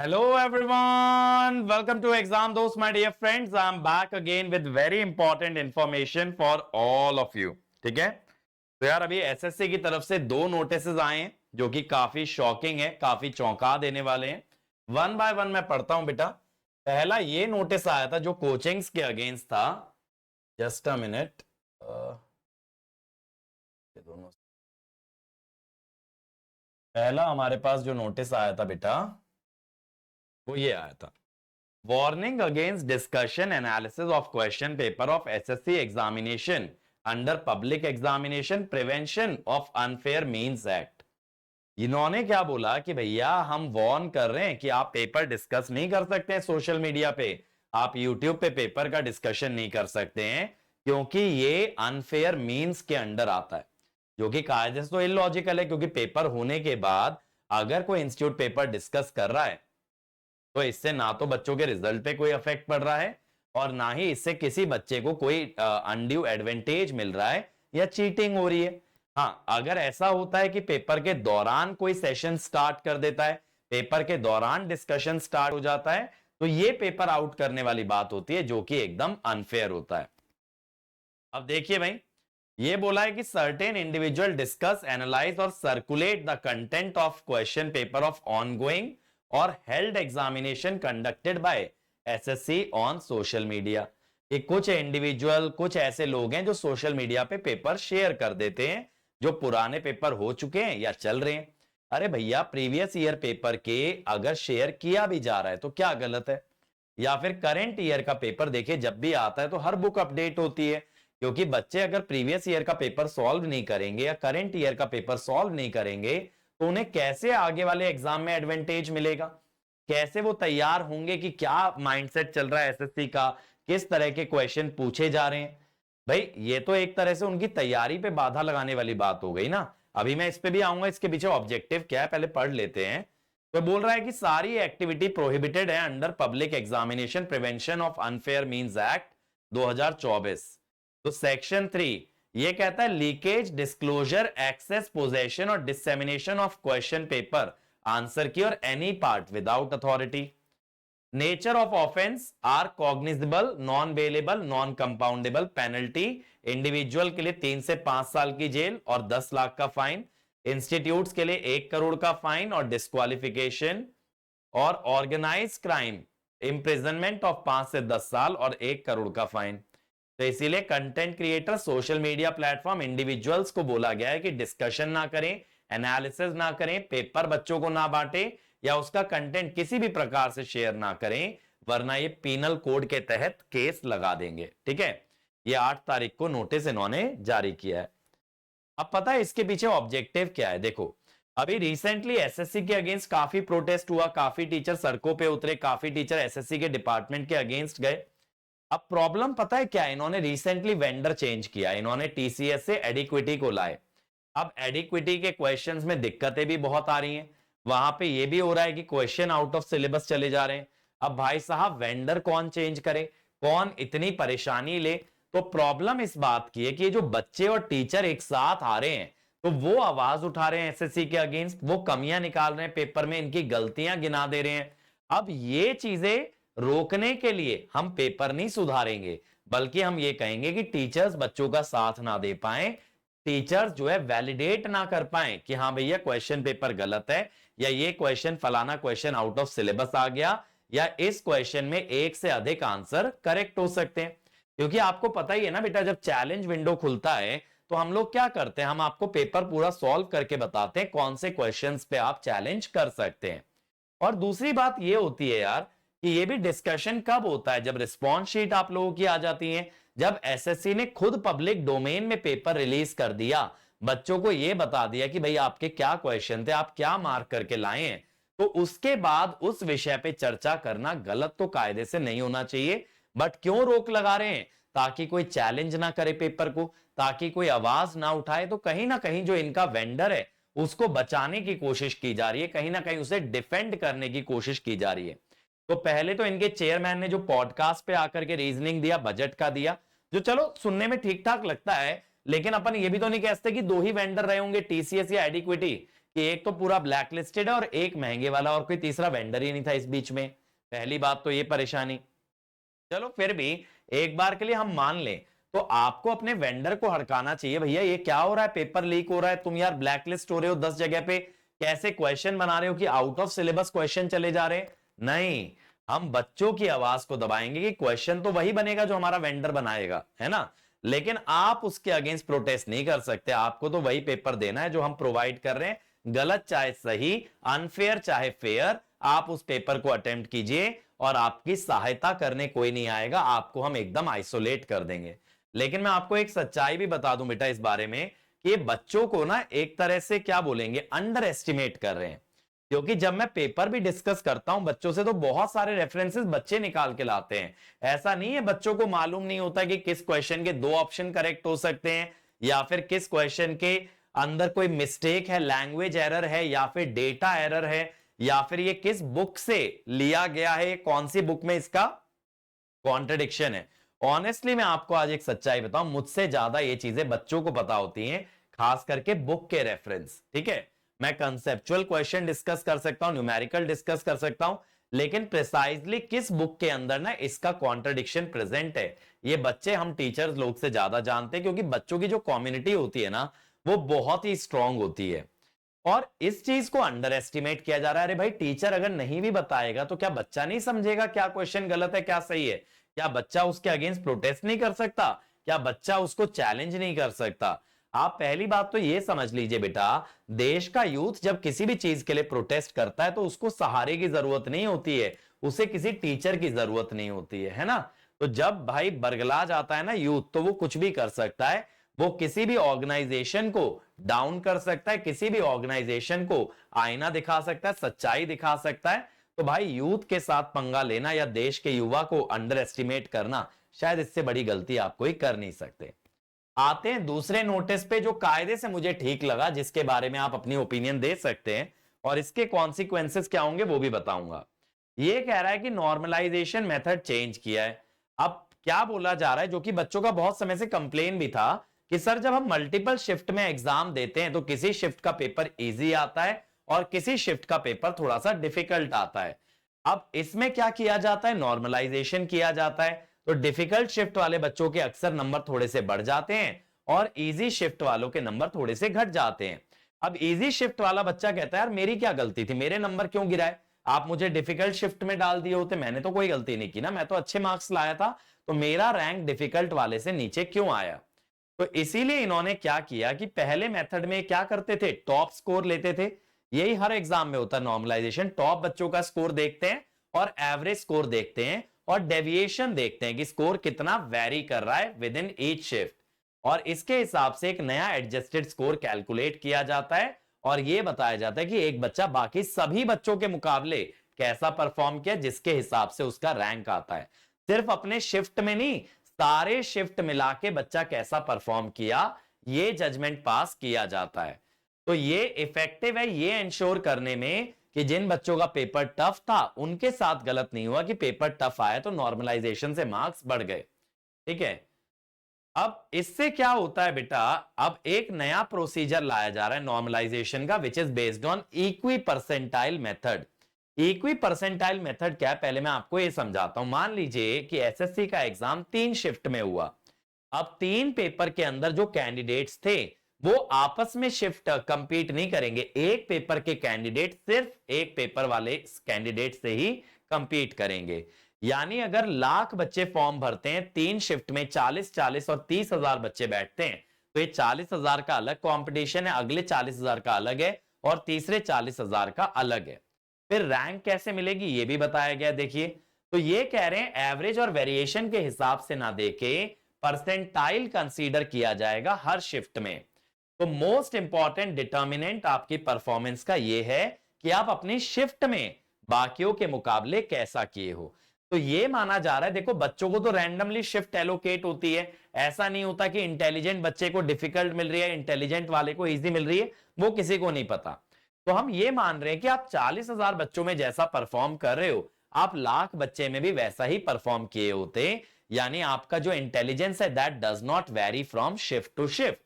Hello everyone, welcome to Exam Dost, my dear friends. I'm back again with very important information for all of you. ठीक है, तो यार अभी SSC की तरफ से दो नोटिसेस आए हैं जो कि काफी शॉकिंग है, काफी चौंका देने वाले हैं। वन बाय वन मैं पढ़ता हूं बेटा। पहला ये नोटिस आया था जो कोचिंग्स के अगेंस्ट था। जस्ट अ मिनट, दोनों पहला हमारे पास जो नोटिस आया था बेटा वो ये आया था, warning against discussion analysis of question paper of SSC examination under public examination prevention of unfair means act. इन्होंने क्या बोला कि भैया हम वार्न कर रहे हैं कि आप पेपर डिस्कस नहीं कर सकते हैं सोशल मीडिया पे, आप यूट्यूब पे पेपर का डिस्कशन नहीं कर सकते हैं क्योंकि ये अनफेयर मीन्स के अंडर आता है, जो कि कायदे से तो इलॉजिकल है। क्योंकि पेपर होने के बाद अगर कोई इंस्टीट्यूट पेपर डिस्कस कर रहा है तो इससे ना तो बच्चों के रिजल्ट पे कोई इफेक्ट पड़ रहा है और ना ही इससे किसी बच्चे को कोई अनड्यू एडवांटेज मिल रहा है या चीटिंग हो रही है। हाँ, अगर ऐसा होता है कि पेपर के दौरान कोई सेशन स्टार्ट कर देता है, पेपर के दौरान डिस्कशन स्टार्ट हो जाता है, तो ये पेपर आउट करने वाली बात होती है जो कि एकदम अनफेयर होता है। अब देखिए भाई, ये बोला है कि सर्टेन इंडिविजुअल डिस्कस एनालाइज और circulate the content of question paper of ongoing और held examination conducted by SSC on social media. कि कुछ इंडिविजुअल, कुछ ऐसे लोग हैं जो सोशल मीडिया पे पेपर शेयर कर देते हैं जो पुराने पेपर हो चुके हैं या चल रहे हैं। अरे भैया, प्रीवियस ईयर पेपर के अगर शेयर किया भी जा रहा है तो क्या गलत है? या फिर करंट ईयर का पेपर देखिए, जब भी आता है तो हर बुक अपडेट होती है, क्योंकि बच्चे अगर प्रीवियस ईयर का पेपर सॉल्व नहीं करेंगे या करंट ईयर का पेपर सॉल्व नहीं करेंगे तो उन्हें कैसे आगे वाले एग्जाम में एडवांटेज मिलेगा? कैसे वो तैयार होंगे कि क्या माइंडसेट चल रहा है एसएससी का, किस तरह के क्वेश्चन पूछे जा रहे हैं? भाई ये तो एक तरह से उनकी तैयारी पे बाधा लगाने वाली बात हो गई ना। अभी मैं इस पे भी आऊंगा, इसके पीछे ऑब्जेक्टिव क्या है पहले पढ़ लेते हैं। तो बोल रहा है कि सारी एक्टिविटी प्रोहिबिटेड है under public examination prevention of unfair means act 2024। तो सेक्शन 3 ये कहता है लीकेज, डिस्क्लोजर, एक्सेस, पोजेशन और dissemination of question paper, answer key और any part without authority. Nature of offence are cognizable, non bailable, non compoundable, penalty individual के लिए 3 से 5 साल की जेल और 10 लाख का फाइन, इंस्टीट्यूट्स के लिए 1 करोड़ का फाइन और डिस्क्वालिफिकेशन, और ऑर्गेनाइज क्राइम इंप्रिजनमेंट ऑफ 5 से 10 साल और 1 करोड़ का फाइन। तो इसीलिए content creator, social media platform, individuals को बोला गया है कि डिस्कशन ना करें, एनालिसिस ना करें, पेपर बच्चों को ना बांटे या उसका कंटेंट किसी भी प्रकार से शेयर ना करें, वरना ये पीनल कोड के तहत केस लगा देंगे। ठीक है, ये 8 तारीख को नोटिस इन्होंने जारी किया है। अब पता है इसके पीछे ऑब्जेक्टिव क्या है? देखो, अभी रिसेंटली एसएससी के अगेंस्ट काफी प्रोटेस्ट हुआ, काफी टीचर सड़कों पे उतरे, काफी टीचर एसएससी के डिपार्टमेंट के अगेंस्ट गए। अब प्रॉब्लम पता है क्या है? इन्होंने रिसेंटली वेंडर चेंज किया, इन्होंने टीसीएस से एडिक्विटी को लाए। अब एडिक्विटी के क्वेश्चंस में दिक्कतें भी बहुत आ रही हैं, वहां पे ये भी हो रहा है कि क्वेश्चन आउट ऑफ सिलेबस चले जा रहे हैं। अब भाई साहब, वेंडर कौन चेंज करे, कौन इतनी परेशानी ले? तो प्रॉब्लम इस बात की है कि ये जो बच्चे और टीचर एक साथ आ रहे हैं तो वो आवाज उठा रहे हैं एसएससी के अगेंस्ट, वो कमियां निकाल रहे हैं पेपर में, इनकी गलतियां गिना दे रहे हैं। अब ये चीजें रोकने के लिए हम पेपर नहीं सुधारेंगे, बल्कि हम ये कहेंगे कि टीचर्स बच्चों का साथ ना दे पाए, टीचर्स जो है वैलिडेट ना कर पाए कि हाँ भैया क्वेश्चन पेपर गलत है, या ये क्वेश्चन, फलाना क्वेश्चन आउट ऑफ सिलेबस आ गया, या इस क्वेश्चन में एक से अधिक आंसर करेक्ट हो सकते हैं। क्योंकि आपको पता ही है ना बेटा, जब चैलेंज विंडो खुलता है तो हम लोग क्या करते हैं, हम आपको पेपर पूरा सॉल्व करके बताते हैं कौन से क्वेश्चंस पे आप चैलेंज कर सकते हैं। और दूसरी बात ये होती है यार कि ये भी डिस्कशन कब होता है, जब रिस्पॉन्स शीट आप लोगों की आ जाती है, जब एसएससी ने खुद पब्लिक डोमेन में पेपर रिलीज कर दिया, बच्चों को ये बता दिया कि भाई आपके क्या क्वेश्चन थे, आप क्या मार्क करके लाए हैं, तो उसके बाद उस विषय पे चर्चा करना गलत तो कायदे से नहीं होना चाहिए। बट क्यों रोक लगा रहे हैं? ताकि कोई चैलेंज ना करे पेपर को, ताकि कोई आवाज ना उठाए। तो कहीं ना कहीं जो इनका वेंडर है उसको बचाने की कोशिश की जा रही है, कहीं ना कहीं उसे डिफेंड करने की कोशिश की जा रही है। तो पहले तो इनके चेयरमैन ने जो पॉडकास्ट पे आकर के रीजनिंग दिया, बजट का दिया, जो चलो सुनने में ठीक ठाक लगता है, लेकिन अपन ये भी तो नहीं कह सकते कि 2 ही वेंडर रहे होंगे, टीसीएस या एडिक्विटी। कि एक तो पूरा ब्लैक लिस्टेड है और एक महंगे वाला, और कोई तीसरा वेंडर ही नहीं था इस बीच में। पहली बात तो ये परेशानी। चलो फिर भी एक बार के लिए हम मान लें, तो आपको अपने वेंडर को हड़काना चाहिए, भैया ये क्या हो रहा है, पेपर लीक हो रहा है, तुम यार ब्लैकलिस्ट हो रहे हो 10 जगह पे, कैसे क्वेश्चन बना रहे हो कि आउट ऑफ सिलेबस क्वेश्चन चले जा रहे हैं। नहीं, हम बच्चों की आवाज को दबाएंगे कि क्वेश्चन तो वही बनेगा जो हमारा वेंडर बनाएगा, है ना, लेकिन आप उसके अगेंस्ट प्रोटेस्ट नहीं कर सकते। आपको तो वही पेपर देना है जो हम प्रोवाइड कर रहे हैं, गलत चाहे सही, अनफेयर चाहे फेयर, आप उस पेपर को अटेम्प्ट कीजिए और आपकी सहायता करने कोई नहीं आएगा, आपको हम एकदम आइसोलेट कर देंगे। लेकिन मैं आपको एक सच्चाई भी बता दूं बेटा इस बारे में, कि ये बच्चों को ना एक तरह से क्या बोलेंगे, अंडर एस्टिमेट कर रहे हैं। क्योंकि जब मैं पेपर भी डिस्कस करता हूं बच्चों से, तो बहुत सारे रेफरेंसेस बच्चे निकाल के लाते हैं। ऐसा नहीं है बच्चों को मालूम नहीं होता कि किस क्वेश्चन के 2 ऑप्शन करेक्ट हो सकते हैं, या फिर किस क्वेश्चन के अंदर कोई मिस्टेक है, लैंग्वेज एरर है, या फिर डेटा एरर है, या फिर ये किस बुक से लिया गया है, कौन सी बुक में इसका कॉन्ट्रडिक्शन है। ऑनेस्टली मैं आपको आज एक सच्चाई बताऊं, मुझसे ज्यादा ये चीजें बच्चों को पता होती हैं, खास करके बुक के रेफरेंस। ठीक है, मैं कंसेप्चुअल क्वेश्चन डिस्कस कर सकता हूं, न्यूमेरिकल डिस्कस कर सकता हूं, लेकिन प्रिसाइजली किस बुक के अंदर ना इसका कॉन्ट्रडिक्शन प्रेजेंट है, ये बच्चे हम टीचर्स लोग से ज्यादा जानते हैं, क्योंकि बच्चों की जो कम्युनिटी होती है ना, वो बहुत ही स्ट्रांग होती है। और इस चीज को अंडर एस्टिमेट किया जा रहा है। अरे भाई, टीचर अगर नहीं भी बताएगा तो क्या बच्चा नहीं समझेगा क्या क्वेश्चन गलत है क्या सही है? क्या बच्चा उसके अगेंस्ट प्रोटेस्ट नहीं कर सकता? क्या बच्चा उसको चैलेंज नहीं कर सकता? आप पहली बात तो ये समझ लीजिए बेटा, देश का यूथ जब किसी भी चीज के लिए प्रोटेस्ट करता है तो उसको सहारे की जरूरत नहीं होती है, उसे किसी टीचर की जरूरत नहीं होती है ना। तो जब भाई बरगला जाता है ना यूथ, तो वो कुछ भी कर सकता है, वो किसी भी ऑर्गेनाइजेशन को डाउन कर सकता है, किसी भी ऑर्गेनाइजेशन को आईना दिखा सकता है, सच्चाई दिखा सकता है। तो भाई यूथ के साथ पंगा लेना या देश के युवा को अंडर एस्टिमेट करना, शायद इससे बड़ी गलती आप कोई कर नहीं सकते। आते हैं दूसरे नोटिस पे, जो कायदे से मुझे ठीक लगा, जिसके बारे में आप अपनी ओपिनियन दे सकते हैं और इसके कॉन्सिक्वेंसेस क्या होंगे वो भी बताऊंगा। ये कह रहा है कि नॉर्मलाइजेशन मेथड चेंज किया है। अब क्या बोला जा रहा है, जो कि बच्चों का बहुत समय से कंप्लेन भी था, कि सर जब हम मल्टीपल शिफ्ट में एग्जाम देते हैं तो किसी शिफ्ट का पेपर इजी आता है और किसी शिफ्ट का पेपर थोड़ा सा डिफिकल्ट आता है। अब इसमें क्या किया जाता है, नॉर्मलाइजेशन किया जाता है, तो डिफिकल्ट शिफ्ट वाले बच्चों के अक्सर नंबर थोड़े से बढ़ जाते हैं और इजी शिफ्ट वालों के नंबर थोड़े से घट जाते हैं। अब इजी शिफ्ट वाला बच्चा कहता है यार मेरी क्या गलती थी, मेरे नंबर क्यों गिराए, आप मुझे डिफिकल्ट शिफ्ट में डाल दिए होते, मैंने तो कोई गलती नहीं की ना, मैं तो अच्छे मार्क्स लाया था, तो मेरा रैंक डिफिकल्ट वाले से नीचे क्यों आया। तो इसीलिए इन्होंने क्या किया कि पहले मेथड में क्या करते थे, टॉप स्कोर लेते थे, यही हर एग्जाम में होता है नॉर्मलाइजेशन, टॉप बच्चों का स्कोर देखते हैं और एवरेज स्कोर देखते हैं और डेविएशन देखते हैं कि स्कोर कितना वेरी कर रहा है विद इन ईच शिफ्ट, और इसके हिसाब से एक नया एडजस्टेड स्कोर कैलकुलेट किया जाता है और यह बताया जाता है कि एक बच्चा बाकी सभी बच्चों के मुकाबले कैसा परफॉर्म किया, जिसके हिसाब से उसका रैंक आता है। सिर्फ अपने शिफ्ट में नहीं, सारे शिफ्ट मिला के बच्चा कैसा परफॉर्म किया, ये जजमेंट पास किया जाता है। तो ये इफेक्टिव है ये इंश्योर करने में कि जिन बच्चों का पेपर टफ था उनके साथ गलत नहीं हुआ कि पेपर टफ आया तो नॉर्मलाइजेशन से मार्क्स बढ़ गए। ठीक है, अब इससे क्या होता है बेटा, अब एक नया प्रोसीजर लाया जा रहा है नॉर्मलाइजेशन का, which is based on equi percentile method. Equi percentile method क्या है, पहले मैं आपको ये समझाता हूं। मान लीजिए कि एसएससी का एग्जाम 3 शिफ्ट में हुआ। अब 3 पेपर के अंदर जो कैंडिडेट्स थे वो आपस में शिफ्ट कंपीट नहीं करेंगे, एक पेपर के कैंडिडेट सिर्फ एक पेपर वाले कैंडिडेट से ही कंपीट करेंगे। यानी अगर लाख बच्चे फॉर्म भरते हैं 3 शिफ्ट में, 40-40 और 30,000 बच्चे बैठते हैं, तो ये 40,000 का अलग कंपटीशन है, अगले 40,000 का अलग है और तीसरे 40,000 का अलग है। फिर रैंक कैसे मिलेगी ये भी बताया गया। देखिए, तो ये कह रहे हैं एवरेज और वेरिएशन के हिसाब से ना देके परसेंटाइल कंसीडर किया जाएगा हर शिफ्ट में। तो मोस्ट इंपॉर्टेंट डिटर्मिनेंट आपकी परफॉर्मेंस का ये है कि आप अपनी शिफ्ट में बाकियों के मुकाबले कैसा किए हो। तो ये माना जा रहा है, देखो बच्चों को तो रैंडमली शिफ्ट एलोकेट होती है, ऐसा नहीं होता कि इंटेलिजेंट बच्चे को डिफिकल्ट मिल रही है, इंटेलिजेंट वाले को इजी मिल रही है, वो किसी को नहीं पता। तो हम ये मान रहे हैं कि आप 40,000 बच्चों में जैसा परफॉर्म कर रहे हो, आप लाख बच्चे में भी वैसा ही परफॉर्म किए होते। यानी आपका जो इंटेलिजेंस है that does not vary from shift to shift.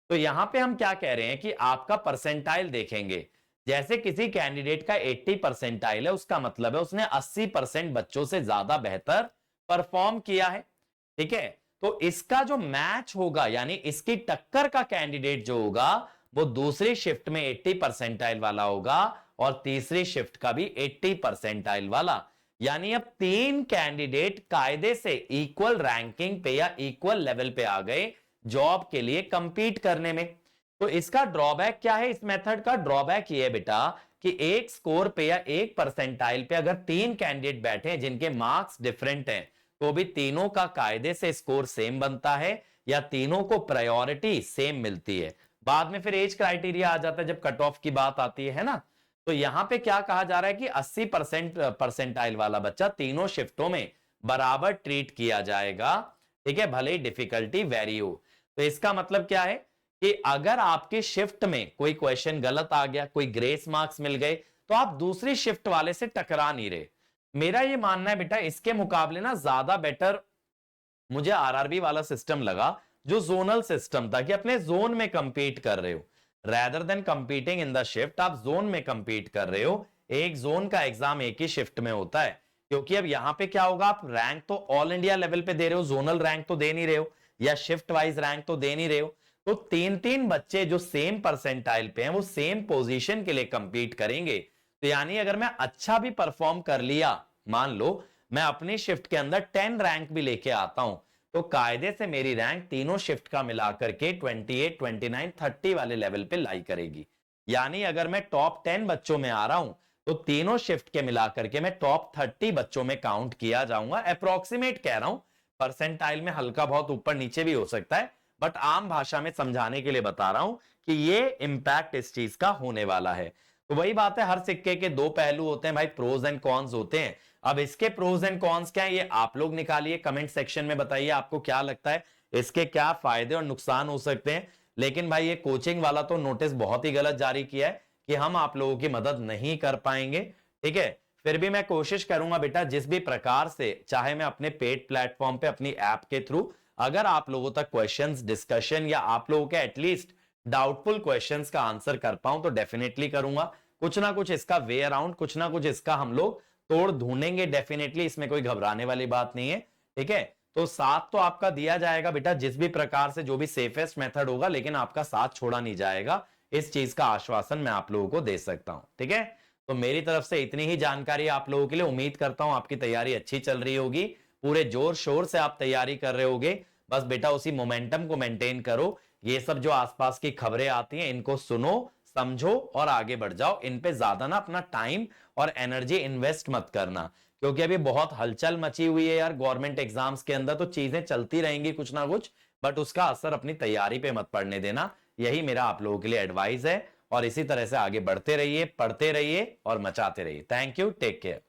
तो यहां पे हम क्या कह रहे हैं कि आपका परसेंटाइल देखेंगे, जैसे किसी कैंडिडेट का 80 परसेंटाइल है, उसका मतलब है उसने 80% बच्चों से ज्यादा बेहतर परफॉर्म किया है। ठीक है, तो इसका जो मैच होगा यानी इसकी टक्कर का कैंडिडेट जो होगा वो दूसरी शिफ्ट में 80 परसेंटाइल वाला होगा और तीसरी शिफ्ट का भी 80 परसेंटाइल वाला। यानी अब तीन कैंडिडेट कायदे से इक्वल रैंकिंग पे या इक्वल लेवल पे आ गए जॉब के लिए कंपीट करने में। तो इसका ड्रॉबैक क्या है? इस मेथड का ड्रॉबैक ये है बेटा कि एक स्कोर पे या एक परसेंटाइल पे अगर तीन कैंडिडेट बैठे हैं जिनके मार्क्स डिफरेंट हैं, तो भी तीनों का कायदे से स्कोर सेम बनता है या तीनों को प्रायोरिटी सेम मिलती है। बाद में फिर एज क्राइटेरिया आ जाता है जब कट ऑफ की बात आती है ना। तो यहां पे क्या कहा जा रहा है कि 80% परसेंटाइल वाला बच्चा तीनों शिफ्टों में बराबर ट्रीट किया जाएगा। ठीक है, भले ही डिफिकल्टी वेरी हो। तो इसका मतलब क्या है कि अगर आपकी शिफ्ट में कोई क्वेश्चन गलत आ गया, कोई ग्रेस मार्क्स मिल गए, तो आप दूसरी शिफ्ट वाले से टकरा नहीं रहे। मेरा ये मानना है बेटा इसके मुकाबले ना ज्यादा बेटर मुझे आरआरबी वाला सिस्टम लगा, जो जोनल सिस्टम था कि अपने जोन में कंपीट कर रहे हो rather than competing in the shift. आप जोन में कंपीट कर रहे हो, एक जोन का एग्जाम एक ही शिफ्ट में होता है। क्योंकि अब यहां पे क्या होगा, आप रैंक तो ऑल इंडिया लेवल पे दे रहे हो, जोनल रैंक तो दे नहीं रहे हो या शिफ्ट वाइज रैंक तो दे नहीं रहे हो। तो तीन तीन बच्चे जो सेम परसेंटाइल पे हैं वो सेम पोजीशन के लिए कंपीट करेंगे। तो यानी अगर मैं अच्छा भी परफॉर्म कर लिया, मान लो मैं अपनी शिफ्ट के अंदर 10 रैंक भी लेके आता हूं, तो कायदे से मेरी रैंक तीनों शिफ्ट का मिलाकर के 28, 29, 30 वाले लेवल पे लाई करेगी। यानी अगर मैं टॉप 10 बच्चों में आ रहा हूं तो तीनों शिफ्ट के मिलाकर के मैं टॉप 30 बच्चों में काउंट किया जाऊंगा। अप्रोक्सीमेट कह रहा हूं, परसेंटाइल में हल्का बहुत ऊपर नीचे भी हो सकता है, बट आम भाषा में समझाने के लिए बता रहा हूं कि ये इंपैक्ट इस चीज का होने वाला है। तो वही बात है, हर सिक्के के दो पहलू होते हैं भाई, प्रोज एंड कॉन्स होते हैं। अब इसके प्रोज एंड कॉन्स क्या है ये आप लोग निकालिए, कमेंट सेक्शन में बताइए आपको क्या लगता है इसके क्या फायदे और नुकसान हो सकते हैं। लेकिन भाई ये कोचिंग वाला तो नोटिस बहुत ही गलत जारी किया है कि हम आप लोगों की मदद नहीं कर पाएंगे। ठीक है, फिर भी मैं कोशिश करूंगा बेटा जिस भी प्रकार से, चाहे मैं अपने पेड प्लेटफॉर्म पे अपनी ऐप के थ्रू अगर आप लोगों तक क्वेश्चंस डिस्कशन या आप लोगों के एटलीस्ट डाउटफुल क्वेश्चंस का आंसर कर पाऊं तो डेफिनेटली करूंगा। कुछ ना कुछ इसका वे अराउंड, कुछ ना कुछ इसका हम लोग तोड़ ढूंढेंगे डेफिनेटली, इसमें कोई घबराने वाली बात नहीं है। ठीक है, तो साथ तो आपका दिया जाएगा बेटा जिस भी प्रकार से, जो भी सेफेस्ट मेथड होगा, लेकिन आपका साथ छोड़ा नहीं जाएगा, इस चीज का आश्वासन मैं आप लोगों को दे सकता हूं। ठीक है, तो मेरी तरफ से इतनी ही जानकारी आप लोगों के लिए। उम्मीद करता हूं आपकी तैयारी अच्छी चल रही होगी, पूरे जोर शोर से आप तैयारी कर रहे होगे। बस बेटा उसी मोमेंटम को मेंटेन करो, ये सब जो आसपास की खबरें आती हैं इनको सुनो, समझो और आगे बढ़ जाओ। इन पे ज्यादा ना अपना टाइम और एनर्जी इन्वेस्ट मत करना, क्योंकि अभी बहुत हलचल मची हुई है यार गवर्नमेंट एग्जाम्स के अंदर, तो चीजें चलती रहेंगी कुछ ना कुछ, बट उसका असर अपनी तैयारी पे मत पड़ने देना। यही मेरा आप लोगों के लिए एडवाइस है, और इसी तरह से आगे बढ़ते रहिए, पढ़ते रहिए और मचाते रहिए। Thank you, take care.